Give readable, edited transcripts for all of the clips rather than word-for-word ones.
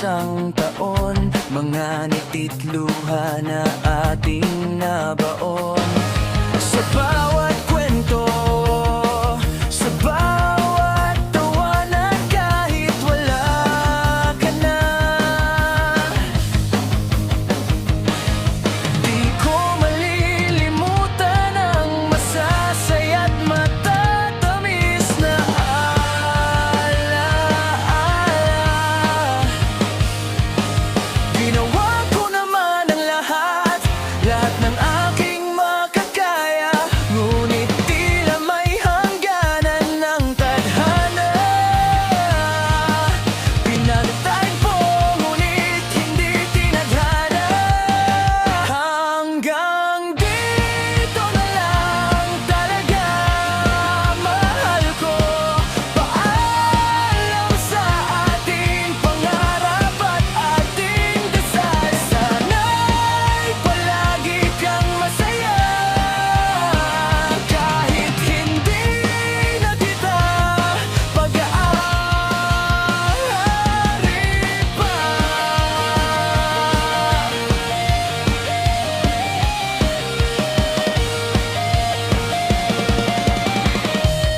isang taon, mga niti't luha na ating nabaon. Sa bawat kwento, sa bawat tawanan, kahit wala ka na, di ko malilimutan ang masasaya't matatamis na alaala. Ginawa ko naman ang lahat ng aking makakaya, ngunit tila may hangganan ng tadhana. Pinalitan ko, ngunit hindi tinadhana. Hanggang dito na lang talaga, mahal ko. Paalam sa ating pangarap at ating dasal. Sana'y palagi kang masaya, kahit hindi na kita pag-aari pa.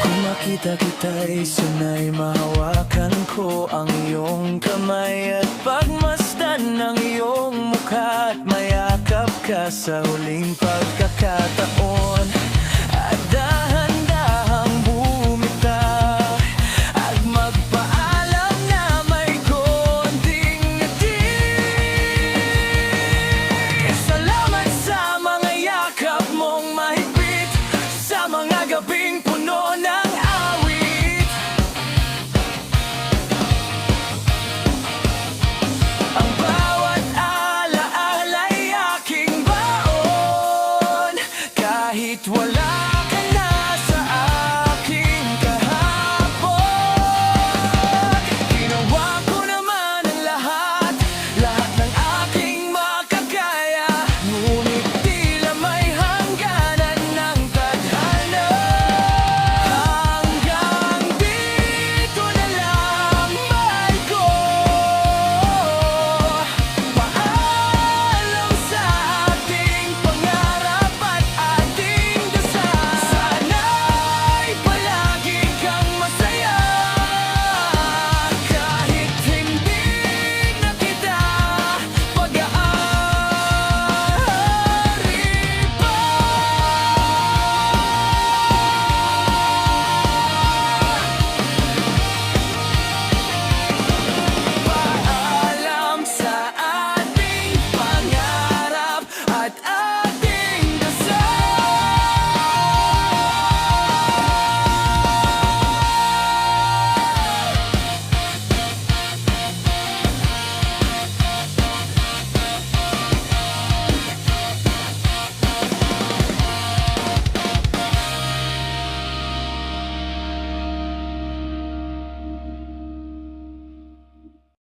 Kung makita kita'y sana'y mahawakan ko ang iyong kamay at pagmasdan ng iyong mukha at mayakap ka sa huling pagkakataon. At dahan